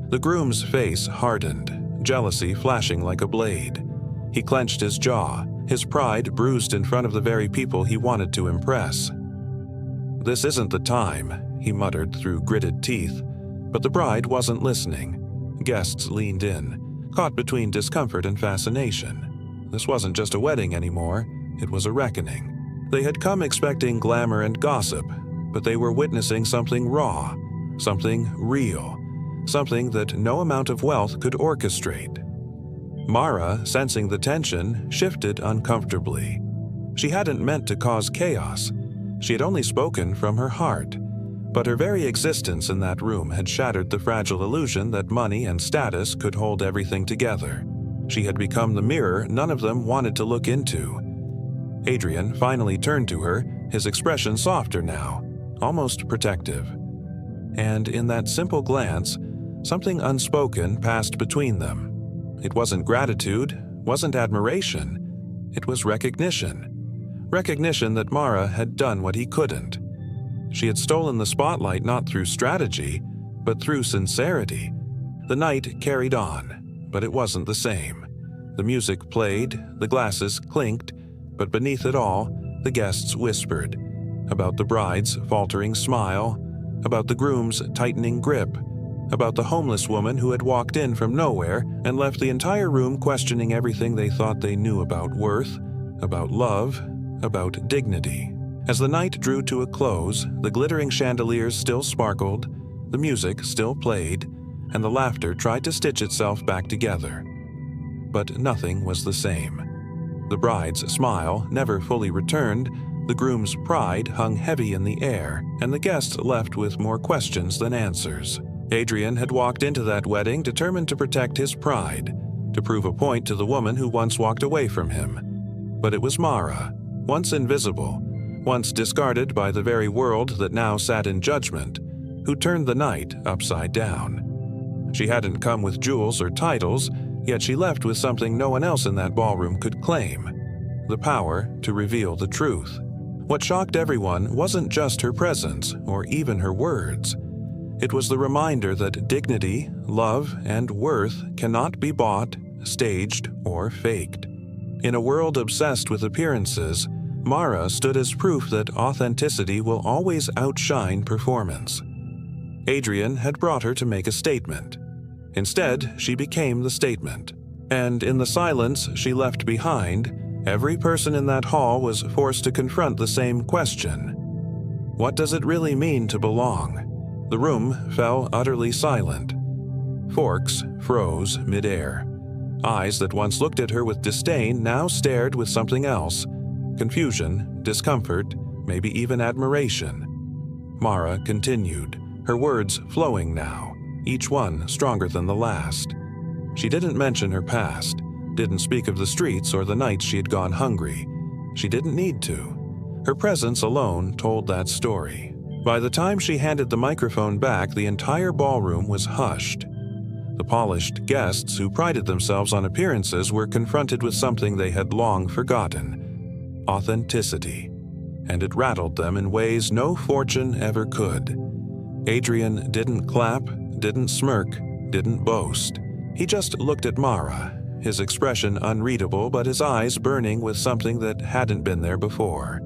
The groom's face hardened, jealousy flashing like a blade. He clenched his jaw, his pride bruised in front of the very people he wanted to impress. "This isn't the time," he muttered through gritted teeth, but the bride wasn't listening. Guests leaned in, caught between discomfort and fascination. This wasn't just a wedding anymore, it was a reckoning. They had come expecting glamour and gossip, but they were witnessing something raw, something real, something that no amount of wealth could orchestrate. Mara, sensing the tension, shifted uncomfortably. She hadn't meant to cause chaos. She had only spoken from her heart. But her very existence in that room had shattered the fragile illusion that money and status could hold everything together. She had become the mirror none of them wanted to look into. Adrian finally turned to her, his expression softer now, almost protective. And in that simple glance, something unspoken passed between them. It wasn't gratitude, wasn't admiration. It was recognition. Recognition that Mara had done what he couldn't. She had stolen the spotlight not through strategy, but through sincerity. The night carried on, but it wasn't the same. The music played, the glasses clinked, but beneath it all, the guests whispered. About the bride's faltering smile, about the groom's tightening grip, about the homeless woman who had walked in from nowhere and left the entire room questioning everything they thought they knew about worth, about love, about dignity. As the night drew to a close, the glittering chandeliers still sparkled, the music still played, and the laughter tried to stitch itself back together. But nothing was the same. The bride's smile never fully returned, the groom's pride hung heavy in the air, and the guests left with more questions than answers. Adrian had walked into that wedding determined to protect his pride, to prove a point to the woman who once walked away from him. But it was Mara, once invisible, once discarded by the very world that now sat in judgment, who turned the night upside down. She hadn't come with jewels or titles, yet she left with something no one else in that ballroom could claim: the power to reveal the truth. What shocked everyone wasn't just her presence or even her words. It was the reminder that dignity, love, and worth cannot be bought, staged, or faked. In a world obsessed with appearances, Mara stood as proof that authenticity will always outshine performance. Adrian had brought her to make a statement. Instead, she became the statement. And in the silence she left behind, every person in that hall was forced to confront the same question. What does it really mean to belong? The room fell utterly silent. Forks froze midair. Eyes that once looked at her with disdain now stared with something else. Confusion, discomfort, maybe even admiration. Mara continued, her words flowing now, each one stronger than the last. She didn't mention her past, didn't speak of the streets or the nights she had gone hungry. She didn't need to. Her presence alone told that story. By the time she handed the microphone back, the entire ballroom was hushed. The polished guests who prided themselves on appearances were confronted with something they had long forgotten: authenticity. And it rattled them in ways no fortune ever could. Adrian didn't clap, didn't smirk, didn't boast. He just looked at Mara, his expression unreadable but his eyes burning with something that hadn't been there before.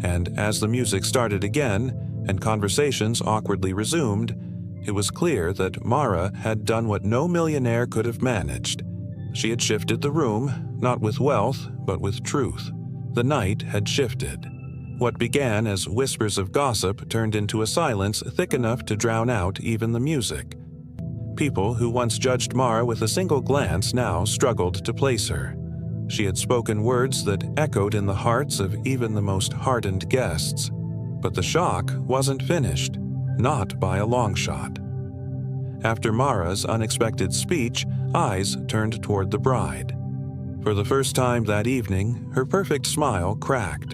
And as the music started again, and conversations awkwardly resumed, it was clear that Mara had done what no millionaire could have managed. She had shifted the room, not with wealth, but with truth. The night had shifted. What began as whispers of gossip turned into a silence thick enough to drown out even the music. People who once judged Mara with a single glance now struggled to place her. She had spoken words that echoed in the hearts of even the most hardened guests. But the shock wasn't finished, not by a long shot. After Mara's unexpected speech, eyes turned toward the bride. For the first time that evening, her perfect smile cracked.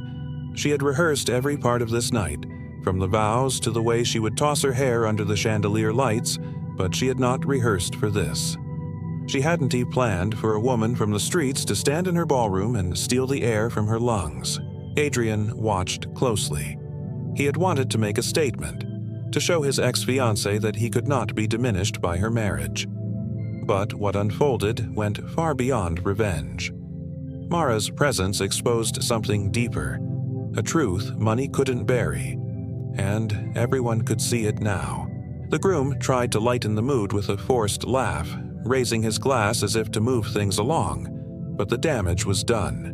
She had rehearsed every part of this night, from the vows to the way she would toss her hair under the chandelier lights, but she had not rehearsed for this. She hadn't planned for a woman from the streets to stand in her ballroom and steal the air from her lungs. Adrian watched closely. He had wanted to make a statement, to show his ex-fiancée that he could not be diminished by her marriage. But what unfolded went far beyond revenge. Mara's presence exposed something deeper, a truth money couldn't bury, and everyone could see it now. The groom tried to lighten the mood with a forced laugh, raising his glass as if to move things along, but the damage was done.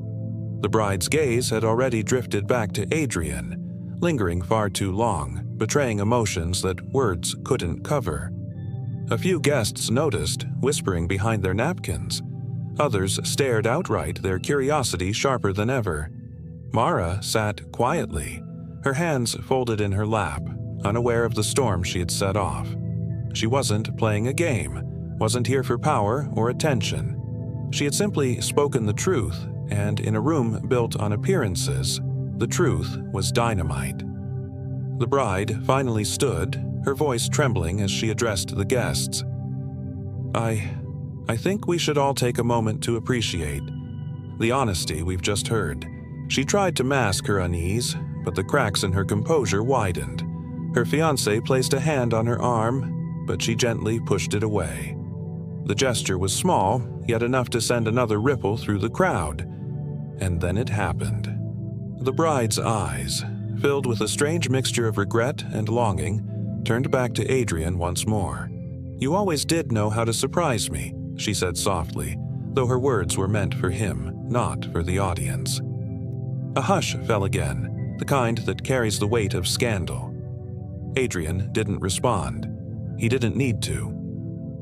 The bride's gaze had already drifted back to Adrian, lingering far too long, betraying emotions that words couldn't cover. A few guests noticed, whispering behind their napkins. Others stared outright, their curiosity sharper than ever. Mara sat quietly, her hands folded in her lap, unaware of the storm she had set off. She wasn't playing a game, wasn't here for power or attention. She had simply spoken the truth, and in a room built on appearances, the truth was dynamite. The bride finally stood, her voice trembling as she addressed the guests. I think we should all take a moment to appreciate the honesty we've just heard. She tried to mask her unease, but the cracks in her composure widened. Her fiancé placed a hand on her arm, but she gently pushed it away. The gesture was small, yet enough to send another ripple through the crowd. And then it happened. The bride's eyes, filled with a strange mixture of regret and longing, turned back to Adrian once more. "You always did know how to surprise me," she said softly, though her words were meant for him, not for the audience. A hush fell again, the kind that carries the weight of scandal. Adrian didn't respond. He didn't need to.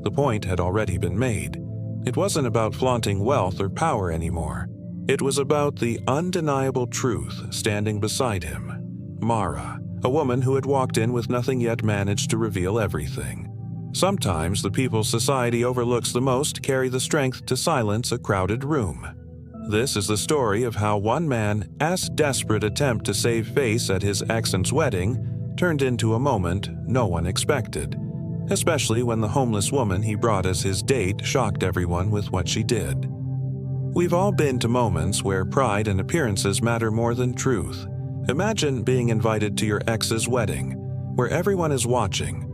The point had already been made. It wasn't about flaunting wealth or power anymore. It was about the undeniable truth standing beside him. Mara, a woman who had walked in with nothing yet managed to reveal everything. Sometimes the people society overlooks the most carry the strength to silence a crowded room. This is the story of how one man's desperate attempt to save face at his ex's wedding turned into a moment no one expected, especially when the homeless woman he brought as his date shocked everyone with what she did. We've all been to moments where pride and appearances matter more than truth. Imagine being invited to your ex's wedding, where everyone is watching,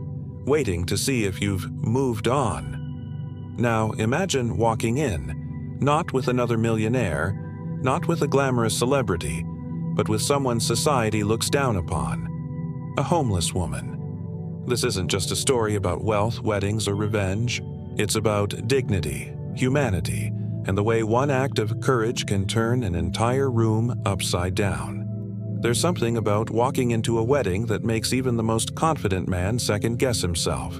waiting to see if you've moved on. Now imagine walking in, not with another millionaire, not with a glamorous celebrity, but with someone society looks down upon, a homeless woman. This isn't just a story about wealth, weddings, or revenge. It's about dignity, humanity, and the way one act of courage can turn an entire room upside down. There's something about walking into a wedding that makes even the most confident man second-guess himself.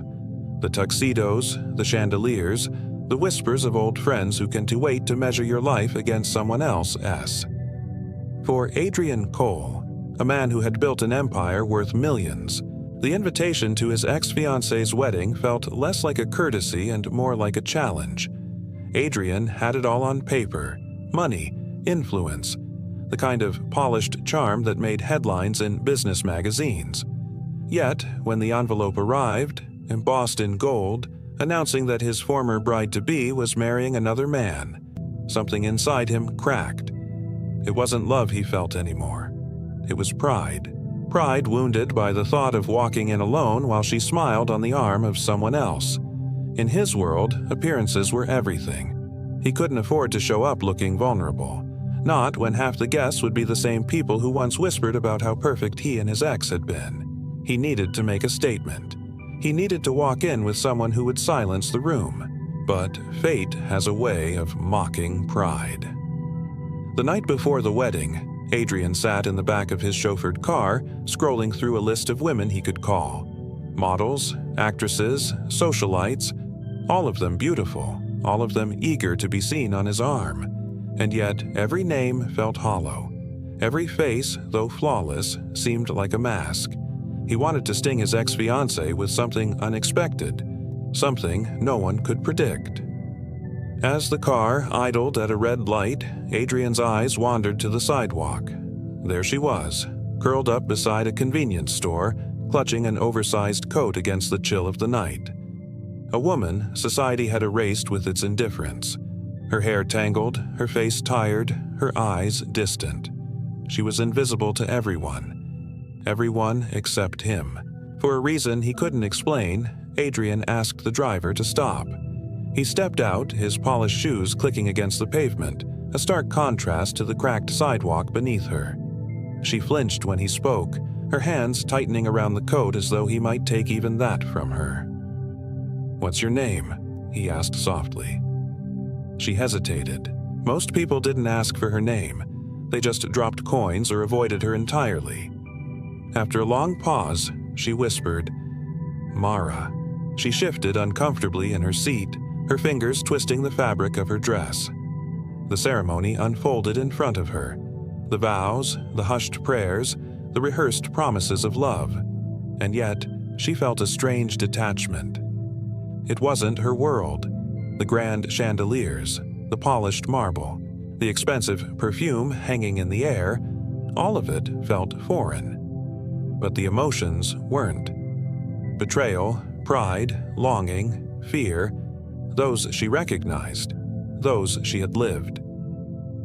The tuxedos, the chandeliers, the whispers of old friends who can't wait to measure your life against someone else's. For Adrian Cole, a man who had built an empire worth millions, the invitation to his ex-fiancée's wedding felt less like a courtesy and more like a challenge. Adrian had it all on paper: money, influence, the kind of polished charm that made headlines in business magazines. Yet, when the envelope arrived, embossed in gold, announcing that his former bride-to-be was marrying another man, something inside him cracked. It wasn't love he felt anymore. It was pride. Pride wounded by the thought of walking in alone while she smiled on the arm of someone else. In his world, appearances were everything. He couldn't afford to show up looking vulnerable. Not when half the guests would be the same people who once whispered about how perfect he and his ex had been. He needed to make a statement. He needed to walk in with someone who would silence the room. But fate has a way of mocking pride. The night before the wedding, Adrian sat in the back of his chauffeured car, scrolling through a list of women he could call. Models, actresses, socialites, all of them beautiful, all of them eager to be seen on his arm. And yet every name felt hollow. Every face, though flawless, seemed like a mask. He wanted to sting his ex-fiancée with something unexpected, something no one could predict. As the car idled at a red light, Adrian's eyes wandered to the sidewalk. There she was, curled up beside a convenience store, clutching an oversized coat against the chill of the night. A woman society had erased with its indifference. Her hair tangled, her face tired, her eyes distant. She was invisible to everyone. Everyone except him. For a reason he couldn't explain, Adrian asked the driver to stop. He stepped out, his polished shoes clicking against the pavement, a stark contrast to the cracked sidewalk beneath her. She flinched when he spoke, her hands tightening around the coat as though he might take even that from her. "What's your name?" he asked softly. She hesitated. Most people didn't ask for her name. They just dropped coins or avoided her entirely. After a long pause, she whispered, "Mara." She shifted uncomfortably in her seat, her fingers twisting the fabric of her dress. The ceremony unfolded in front of her. The vows, the hushed prayers, the rehearsed promises of love. And yet, she felt a strange detachment. It wasn't her world. The grand chandeliers, the polished marble, the expensive perfume hanging in the air, all of it felt foreign. But the emotions weren't. Betrayal, pride, longing, fear, those she recognized, those she had lived.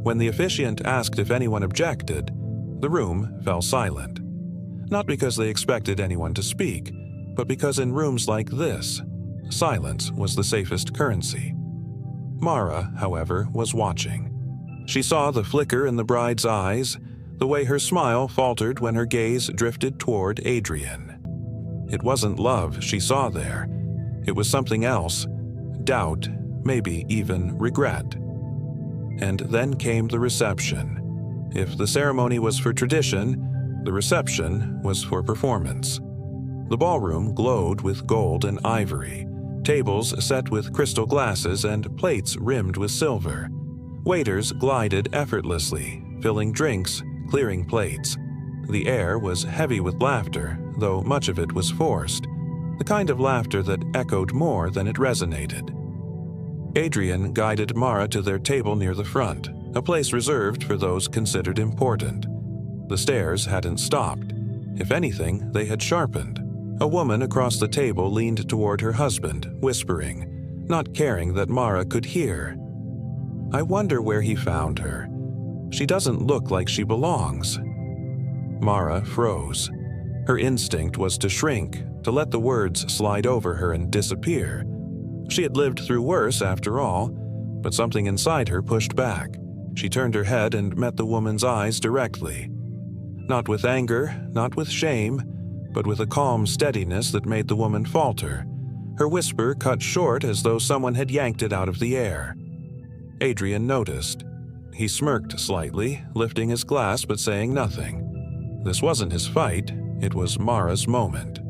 When the officiant asked if anyone objected, the room fell silent. Not because they expected anyone to speak, but because in rooms like this, silence was the safest currency. Mara, however, was watching. She saw the flicker in the bride's eyes, the way her smile faltered when her gaze drifted toward Adrian. It wasn't love she saw there. It was something else, doubt, maybe even regret. And then came the reception. If the ceremony was for tradition, the reception was for performance. The ballroom glowed with gold and ivory, tables set with crystal glasses and plates rimmed with silver. Waiters glided effortlessly, filling drinks, clearing plates. The air was heavy with laughter, though much of it was forced, the kind of laughter that echoed more than it resonated. Adrian guided Mara to their table near the front, a place reserved for those considered important. The stares hadn't stopped. If anything, they had sharpened. A woman across the table leaned toward her husband, whispering, not caring that Mara could hear. "I wonder where he found her. She doesn't look like she belongs." Mara froze. Her instinct was to shrink, to let the words slide over her and disappear. She had lived through worse after all, but something inside her pushed back. She turned her head and met the woman's eyes directly. Not with anger, not with shame, but with a calm steadiness that made the woman falter. Her whisper cut short as though someone had yanked it out of the air. Adrian noticed. He smirked slightly, lifting his glass but saying nothing. This wasn't his fight, it was Mara's moment.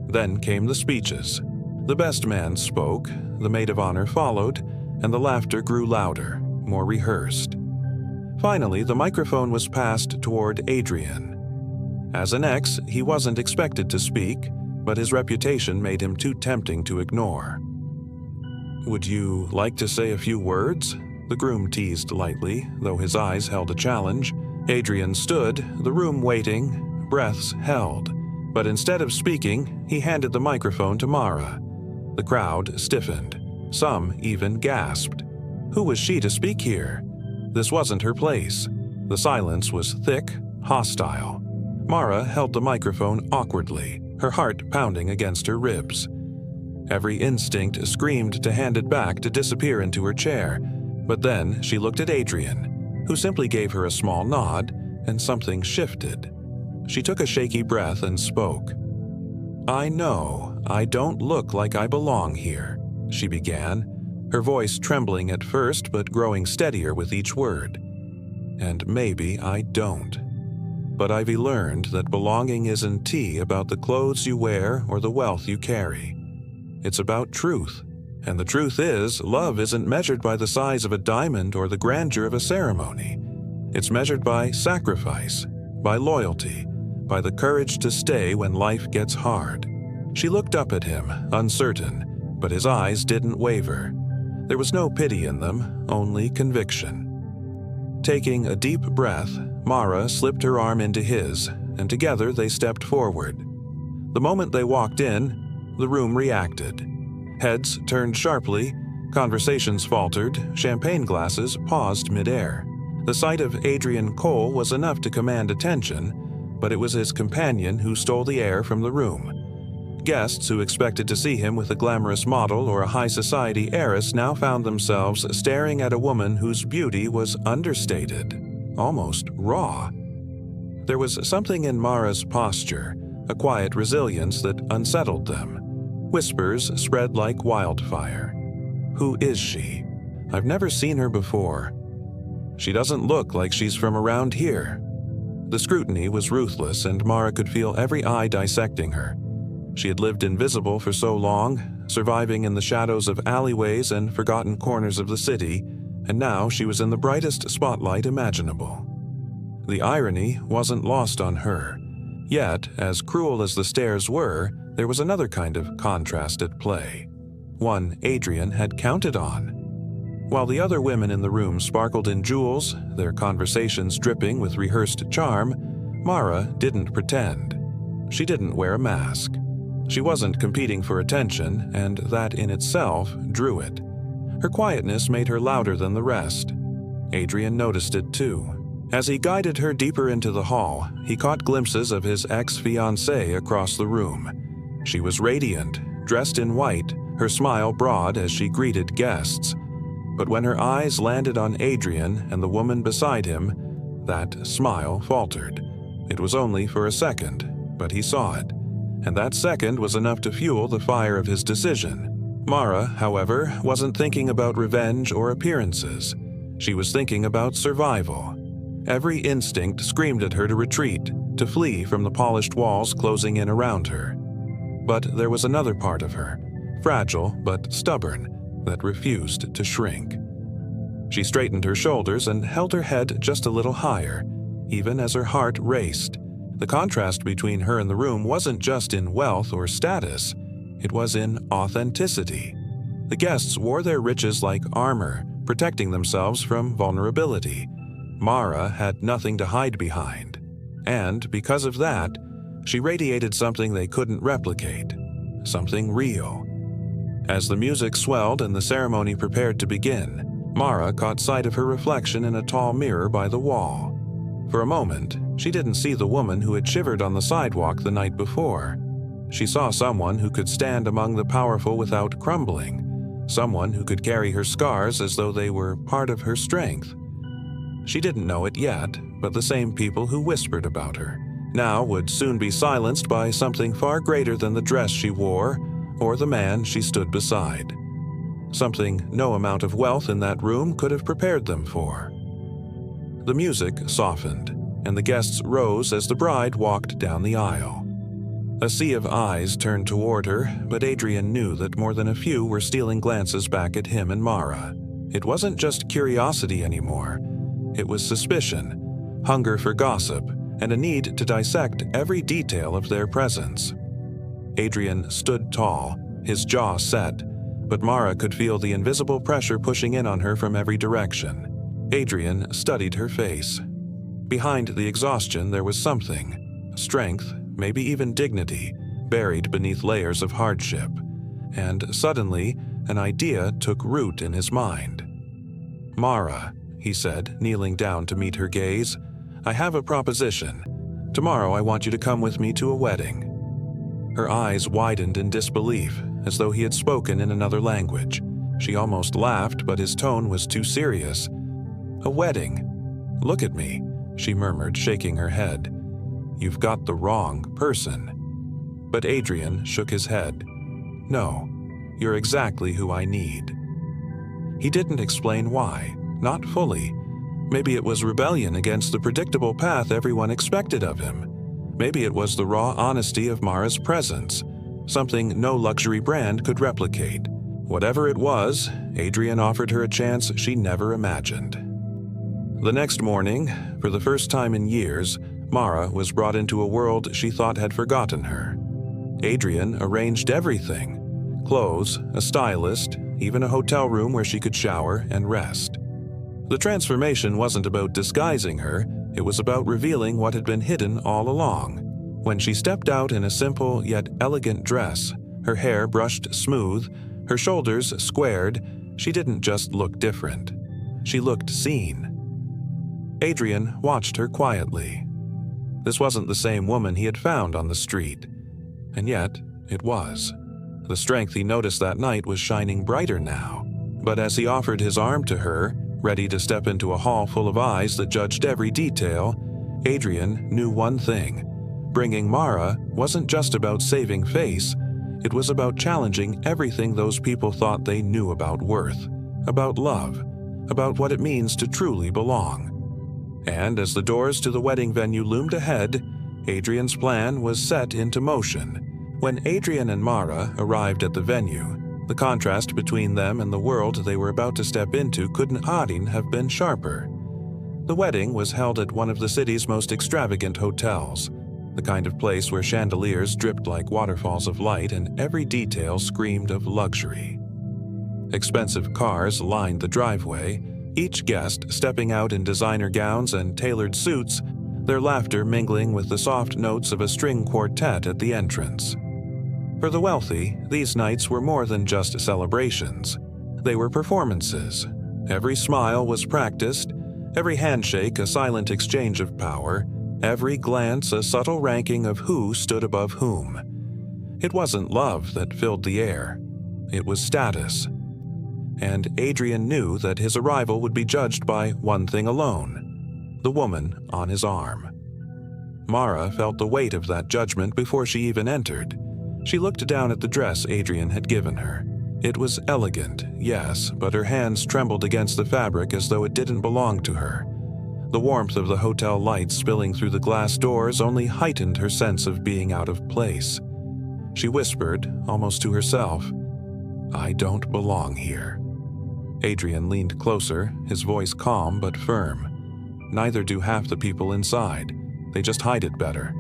Then came the speeches. The best man spoke, the maid of honor followed, and the laughter grew louder, more rehearsed. Finally, the microphone was passed toward Adrian. As an ex, he wasn't expected to speak, but his reputation made him too tempting to ignore. "Would you like to say a few words?" the groom teased lightly, though his eyes held a challenge. Adrian stood, the room waiting, breaths held. But instead of speaking, he handed the microphone to Mara. The crowd stiffened. Some even gasped. Who was she to speak here? This wasn't her place. The silence was thick, hostile. Mara held the microphone awkwardly, her heart pounding against her ribs. Every instinct screamed to hand it back to disappear into her chair, but then she looked at Adrian, who simply gave her a small nod, and something shifted. She took a shaky breath and spoke. "I know I don't look like I belong here," she began, her voice trembling at first but growing steadier with each word. "And maybe I don't. But I've learned that belonging isn't about the clothes you wear or the wealth you carry. It's about truth. And the truth is, love isn't measured by the size of a diamond or the grandeur of a ceremony. It's measured by sacrifice, by loyalty, by the courage to stay when life gets hard." She looked up at him, uncertain, but his eyes didn't waver. There was no pity in them, only conviction. Taking a deep breath, Mara slipped her arm into his, and together they stepped forward. The moment they walked in, the room reacted. Heads turned sharply, conversations faltered, champagne glasses paused midair. The sight of Adrian Cole was enough to command attention, but it was his companion who stole the air from the room. guests who expected to see him with a glamorous model or a high-society heiress now found themselves staring at a woman whose beauty was understated, almost raw. There was something in Mara's posture, a quiet resilience that unsettled them. Whispers spread like wildfire. Who is she? I've never seen her before. She doesn't look like she's from around here. The scrutiny was ruthless, and Mara could feel every eye dissecting her. She had lived invisible for so long, surviving in the shadows of alleyways and forgotten corners of the city, and now she was in the brightest spotlight imaginable. The irony wasn't lost on her. Yet, as cruel as the stares were, there was another kind of contrast at play. One Adrian had counted on. While the other women in the room sparkled in jewels, their conversations dripping with rehearsed charm, Mara didn't pretend. She didn't wear a mask. She wasn't competing for attention, and that in itself drew it. Her quietness made her louder than the rest. Adrian noticed it too. As he guided her deeper into the hall, he caught glimpses of his ex-fiancée across the room. She was radiant, dressed in white, her smile broad as she greeted guests. But when her eyes landed on Adrian and the woman beside him, that smile faltered. It was only for a second, but he saw it, and that second was enough to fuel the fire of his decision. Mara, however, wasn't thinking about revenge or appearances. She was thinking about survival. Every instinct screamed at her to retreat, to flee from the polished walls closing in around her. But there was another part of her, fragile but stubborn, that refused to shrink. She straightened her shoulders and held her head just a little higher, even as her heart raced. The contrast between her and the room wasn't just in wealth or status, it was in authenticity. The guests wore their riches like armor, protecting themselves from vulnerability. Mara had nothing to hide behind, and because of that, she radiated something they couldn't replicate, something real. As the music swelled and the ceremony prepared to begin, Mara caught sight of her reflection in a tall mirror by the wall. For a moment, she didn't see the woman who had shivered on the sidewalk the night before. She saw someone who could stand among the powerful without crumbling, someone who could carry her scars as though they were part of her strength. She didn't know it yet, but the same people who whispered about her now would soon be silenced by something far greater than the dress she wore or the man she stood beside. Something no amount of wealth in that room could have prepared them for. The music softened, and the guests rose as the bride walked down the aisle. A sea of eyes turned toward her, but Adrian knew that more than a few were stealing glances back at him and Mara. It wasn't just curiosity anymore. It was suspicion, hunger for gossip, and a need to dissect every detail of their presence. Adrian stood tall, his jaw set, but Mara could feel the invisible pressure pushing in on her from every direction. Adrian studied her face. Behind the exhaustion there was something, strength, maybe even dignity, buried beneath layers of hardship. And suddenly, an idea took root in his mind. "Mara," he said, kneeling down to meet her gaze, "I have a proposition. Tomorrow I want you to come with me to a wedding." Her eyes widened in disbelief, as though he had spoken in another language. She almost laughed, but his tone was too serious. "A wedding? Look at me," she murmured, shaking her head. "You've got the wrong person." But Adrian shook his head. "No, you're exactly who I need." He didn't explain why, not fully. Maybe it was rebellion against the predictable path everyone expected of him. Maybe it was the raw honesty of Mara's presence, something no luxury brand could replicate. Whatever it was, Adrian offered her a chance she never imagined. The next morning, for the first time in years, Mara was brought into a world she thought had forgotten her. Adrian arranged everything: clothes, a stylist, even a hotel room where she could shower and rest. The transformation wasn't about disguising her, it was about revealing what had been hidden all along. When she stepped out in a simple yet elegant dress, her hair brushed smooth, her shoulders squared, she didn't just look different. She looked seen. Adrian watched her quietly. This wasn't the same woman he had found on the street. And yet, It was. The strength he noticed that night was shining brighter now. But as he offered his arm to her, ready to step into a hall full of eyes that judged every detail, Adrian knew one thing. Bringing Mara wasn't just about saving face, it was about challenging everything those people thought they knew about worth, about love, about what it means to truly belong. And as the doors to the wedding venue loomed ahead, Adrian's plan was set into motion. When Adrian and Mara arrived at the venue, the contrast between them and the world they were about to step into couldn't have been sharper. The wedding was held at one of the city's most extravagant hotels, the kind of place where chandeliers dripped like waterfalls of light and every detail screamed of luxury. Expensive cars lined the driveway, each guest stepping out in designer gowns and tailored suits, their laughter mingling with the soft notes of a string quartet at the entrance. For the wealthy, these nights were more than just celebrations. They were performances. Every smile was practiced, every handshake a silent exchange of power, every glance a subtle ranking of who stood above whom. It wasn't love that filled the air. It was status. And Adrian knew that his arrival would be judged by one thing alone: the woman on his arm. Mara felt the weight of that judgment before she even entered. She looked down at the dress Adrian had given her. It was elegant, yes, but her hands trembled against the fabric as though it didn't belong to her. The warmth of the hotel lights spilling through the glass doors only heightened her sense of being out of place. She whispered, almost to herself, "I don't belong here." Adrian leaned closer, his voice calm but firm. "Neither do half the people inside. They just hide it better."